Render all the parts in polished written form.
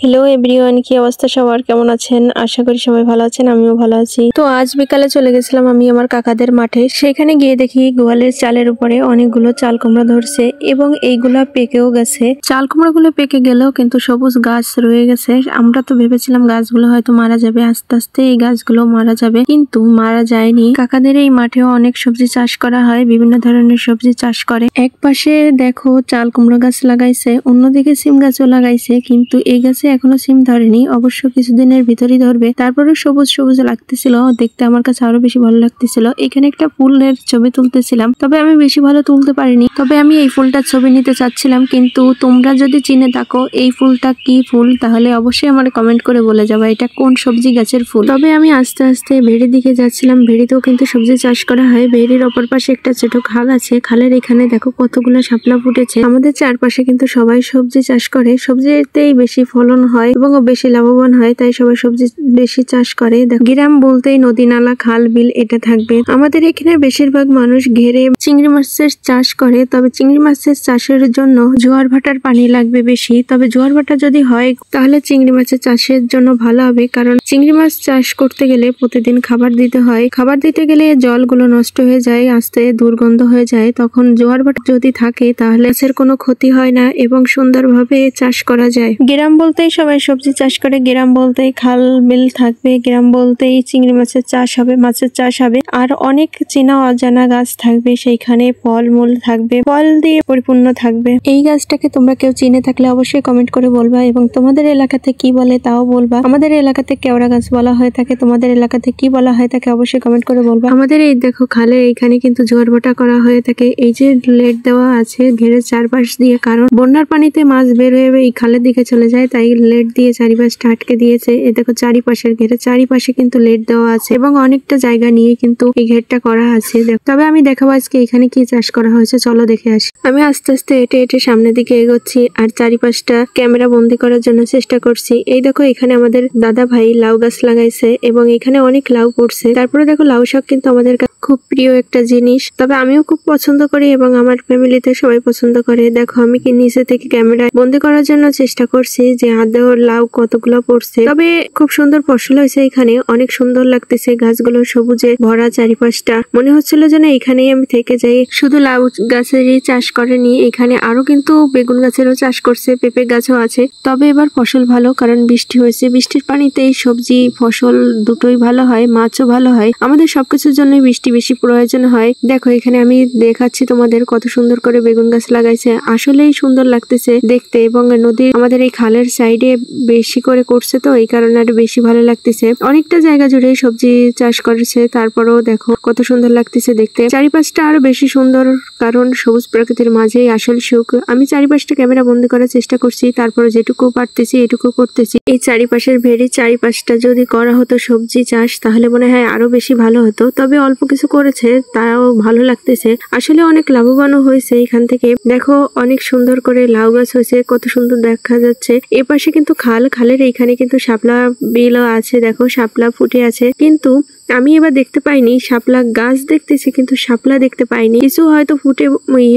Hello everyone, কি অবস্থা সবার? কেমন আছেন? আশা করি সবাই ভালো আছেন, আমিও ভালো আছি। তো আজ বিকালে চলে গেছিলাম আমি আমার কাকাদের মাঠে। সেখানে গিয়ে দেখি গোয়ালের চালের উপরে অনেকগুলো চাল কুমড়া ধরছে এবং এইগুলা পেকেও গেছে। চাল কুমড়াগুলো পেকে গেলেও কিন্তু সবুজ গাছ রয়ে গেছে। আমরা তো ভেবেছিলাম গাছগুলো হয়তো মারা যাবে, আস্তে আস্তে এই গাছগুলো মারা যাবে, কিন্তু মারা যায়নি। কাকাদের এই মাঠেও অনেক সবজি চাষ করা হয়, বিভিন্ন ধরনের সবজি চাষ করে। এক পাশে দেখো চাল কুমড়া গাছ লাগাইছে, অন্যদিকে সিম গাছও লাগাইছে, কিন্তু এই গাছে এখনো সিম ধরেনি, অবশ্য কিছুদিনের ভিতরই ধরবে। তারপরে সবুজ সবুজ লাগতেছিল দেখতে, আমার কাছে আরো বেশি ভালো লাগতেছিল। এখানে একটা ফুলের ছবি তুলতেছিলাম, তবে আমি বেশি ভালো তুলতে পারিনি। তবে আমি এই ফুলটার ছবি নিতে চাচ্ছিলাম, কিন্তু তোমরা যদি চিনে থাকো এই ফুলটা কি ফুল, তাহলে অবশ্যই আমার কমেন্ট করে বলে যাবা এটা কোন সবজি গাছের ফুল। তবে আমি আস্তে আস্তে ভেড়ির দিকে যাচ্ছিলাম। ভেড়িতেও কিন্তু সবজি চাষ করা হয়। ভেড়ির অপর পাশে একটা ছোট খাল আছে, খালের এখানে দেখো কতগুলো শাপলা ফুটেছে। আমাদের চারপাশে কিন্তু সবাই সবজি চাষ করে, সবজিতেই বেশি ফলন হয় এবং বেশি লাভবান হয়, তাই সবাই সবজি বেশি চাষ করে। গ্রাম বলতেই নদী নালা খাল বিল এটা থাকবে। আমাদের এখানে বেশিরভাগ মানুষ ঘেরে চিংড়ি মাছের চাষ করে, তবে চিংড়ি মাছের চাষের জন্য জোয়ার ভাটার পানি লাগবে বেশি। তবে জোয়ার ভাটা যদি হয় তাহলে চিংড়ি মাছের চাষের জন্য ভালো হবে, কারণ চিংড়ি মাছ চাষ করতে গেলে প্রতিদিন খাবার দিতে হয়। খাবার দিতে গেলে জলগুলো নষ্ট হয়ে যায়, আস্তে দুর্গন্ধ হয়ে যায়। তখন জোয়ার ভাটা যদি থাকে তাহলে মাছের কোনো ক্ষতি হয় না এবং সুন্দরভাবে চাষ করা যায়। গ্রাম বলতেই সবাই সবজি চাষ করে, গ্রাম বলতেই খাল বিল থাকবে, গ্রাম বলতেই চিংড়ি মাছের চাষ হবে, মাছের চাষ হবে, আর অনেক চেনা অজানা গাছ থাকবে, সেইখানে ফল মূল থাকবে, ফল দিয়ে পরিপূর্ণ থাকবে। এই গাছটাকে তোমরা কেউ চিনে থাকলে অবশ্যই কমেন্ট করে বলবা এবং তোমাদের এলাকাতে কি বলে তাও বলবা। আমাদের এলাকাতে কেওড়া গাছ বলা হয়ে থাকে, তোমাদের এলাকাতে কি বলা হয়ে থাকে অবশ্যই কমেন্ট করে বলবা। আমাদের এই দেখো খালে এইখানে কিন্তু জোয়ার ভাটা করা হয়ে থাকে। এই যে লেট দেওয়া আছে ঘেরে চারপাশ দিয়ে, কারণ বন্যার পানিতে মাছ বের হয়ে এই খালের দিকে চলে যায়, তাই লেট দিয়ে চারিপাশটা আটকে দিয়েছে। এ দেখো চারিপাশের ঘেরে চারিপাশে কিন্তু লেট দেওয়া আছে এবং অনেকটা জায়গা নিয়ে কিন্তু এই ঘেরটা করা আছে। তবে আমি দেখাবো আজকে এখানে কি চাষ করা হয়েছে, চলো দেখে আসি। আমি আস্তে আস্তে হেঁটে হেঁটে সামনের দিকে এগোচ্ছি আর চারিপাশটা ক্যামেরা বন্দি করার জন্য চেষ্টা করছি। এই দেখো এখানে আমাদের দাদা ভাই লাউ গাছ লাগাইছে এবং এখানে অনেক লাউ পড়ছে। তারপরে দেখো লাউ শাক কিন্তু আমাদের খুব প্রিয় একটা জিনিস, তবে আমিও খুব পছন্দ করি এবং আমার ফ্যামিলিতে সবাই পছন্দ করে। দেখো আমি কি নিচে থেকে ক্যামেরা বন্দি করার জন্য চেষ্টা করছি যে আদৌ লাউ কতগুলো পড়ছে। তবে খুব সুন্দর ফসল হয়েছে, এখানে অনেক সুন্দর লাগতেছে, গাছগুলো সবুজে ভরা চারিপাশটা। মনে হচ্ছিল যেন এখানেই আমি থেকে যাই। শুধু লাউ গাছেরই চাষ করেনি, এখানে আরো কিন্তু বেগুন গাছেরও চাষ করছে, পেঁপে গাছও আছে। তবে এবার ফসল ভালো, কারণ বৃষ্টি হয়েছে, বৃষ্টির পানিতেই সবজি ফসল দুটোই ভালো হয়, মাছও ভালো হয়। আমাদের সবকিছুর জন্যই বৃষ্টি বেশি প্রয়োজন হয়। দেখো এখানে আমি দেখাচ্ছি তোমাদের কত সুন্দর করে বেগুন গাছ লাগাইছে, আসলেই সুন্দর লাগতেছে দেখতে। এবং নদীর আমাদের এই খালের সাইডে বেশি করে করছে, তো এই কারণে আরো বেশি ভালো লাগতেছে। অনেকটা জায়গা জুড়ে সবজি চাষ করেছে, তারপরেও দেখো কত সুন্দর লাগতেছে দেখতে। চারিপাশটা আরো বেশি সুন্দর, কারণ সবুজ প্রকৃতির মাঝেই আসল সুখ। আমি চারিপাশটা ক্যামেরা বন্দি করার চেষ্টা করছি, তারপরে যেটুকু পারতেছি এটুকু করতেছি। এই চারিপাশের ভেড়ি চারিপাশটা যদি করা হতো সবজি চাষ, তাহলে মনে হয় আরো বেশি ভালো হতো। তবে অল্প কিছু করেছে, তাও ভালো লাগতেছে, আসলে অনেক লাভবানও হয়েছে এখান থেকে। দেখো অনেক সুন্দর করে লাউ গাছ হয়েছে, কত সুন্দর দেখা যাচ্ছে। এপাশে কিন্তু খালের এইখানে কিন্তু শাপলা বিলও আছে, দেখো শাপলা ফুটে আছে, কিন্তু আমি এবার দেখতে পাইনি। শাপলা গাছ দেখতেছি কিন্তু শাপলা দেখতে পাইনি, কিছু হয়তো ফুটে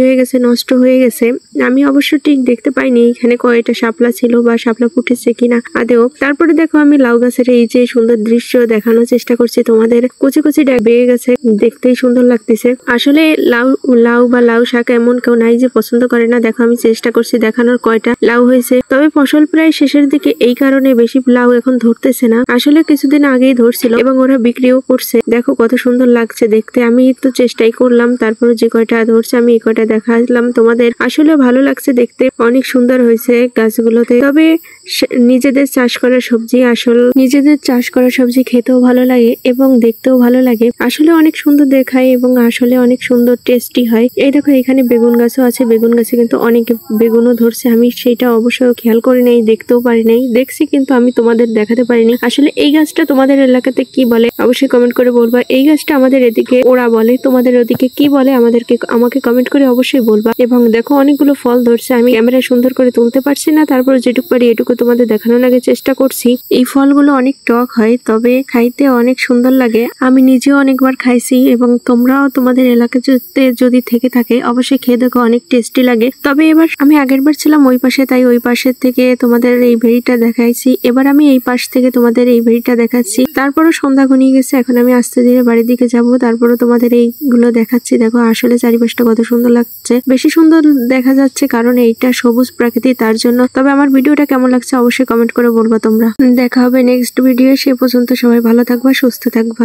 হয়ে গেছে, নষ্ট হয়ে গেছে। আমি অবশ্য ঠিক দেখতে পাইনি এখানে কয়টা শাপলা ছিল বা শাপলা ফুটেছে কিনা আদেও। তারপরে দেখো আমি লাউ গাছের এই যে সুন্দর দৃশ্য দেখানোর চেষ্টা করছি তোমাদের। কচি কচি ডাল বেয়ে গেছে, দেখতেই সুন্দর লাগতেছে। আসলে লাউ বা লাউ শাক এমন কেউ নাই যে পছন্দ করে না। দেখো আমি চেষ্টা করছি দেখানোর কয়টা লাউ হয়েছে। তবে ফসল প্রায় শেষের দিকে, এই কারণে বেশি লাউ এখন ধরতেছে না, আসলে কিছুদিন আগেই ধরছিল এবং ওরা বিক্রিও করছে। দেখো কত সুন্দর লাগছে দেখতে, আমি তো চেষ্টাই করলাম, তারপরে যে কয়টা ধরছে আমি এই কয়টা দেখালাম তোমাদের। আসলে ভালো লাগছে দেখতে, অনেক সুন্দর হয়েছে গাছগুলোতে। তবে নিজেদের চাষ করা সবজি, নিজেদের চাষ করা সবজি খেতেও ভালো লাগে এবং দেখতেও ভালো লাগে, আসলে অনেক সুন্দর দেখায় এবং আসলে অনেক সুন্দর টেস্টি হয়। এই দেখো এখানে বেগুন গাছও আছে, বেগুন গাছে কিন্তু অনেক বেগুনও ধরছে, আমি সেটা অবশ্য খেয়াল করি নাই, দেখতেও পারি নাই, দেখছি কিন্তু আমি তোমাদের দেখাতে পারিনি। আসলে এই গাছটা তোমাদের এলাকাতে কি বলে অবশ্যই অবশ্যই কমেন্ট করে বলবা। এই গাছটা আমাদের এদিকে ওরা বলে, তোমাদের ওদিকে কি বলে আমাকে কমেন্ট করে অবশ্যই বলবা। এবং দেখো অনেকগুলো ফল ধরছে, আমি ক্যামেরায় সুন্দর করে তুলতে পারছি না, তারপর যেটুকু পারি এটুকু তোমাদের দেখানোর লাগে চেষ্টা করছি। এই ফলগুলো অনেক টক হয়, তবে খাইতে অনেক সুন্দর লাগে। আমি নিজেও অনেকবার খাইছি এবং তোমরাও তোমাদের এলাকাতে যদি থেকে থাকে অবশ্যই খেয়ে দেখো, অনেক টেস্টি লাগে। তবে এবার আমি আগের বার ছিলাম ওই পাশে, তাই ওই পাশের থেকে তোমাদের এই ভেড়িটা দেখাইছি। এবার আমি এই পাশ থেকে তোমাদের এই ভেড়িটা দেখাচ্ছি। তারপরও সন্ধ্যা ঘনিয়ে গেছে, এখন আমি আস্তে ধীরে বাড়ির দিকে যাব, তারপরও তোমাদের এইগুলো দেখাচ্ছি। দেখো আসলে চারিপাশটা কত সুন্দর লাগছে, বেশি সুন্দর দেখা যাচ্ছে কারণ এইটা সবুজ প্রাকৃতিক, তার জন্য। তবে আমার ভিডিওটা কেমন লাগছে অবশ্যই কমেন্ট করে বলবা তোমরা। দেখা হবে নেক্সট ভিডিও, সে পর্যন্ত সবাই ভালো থাকবা, সুস্থ থাকবা।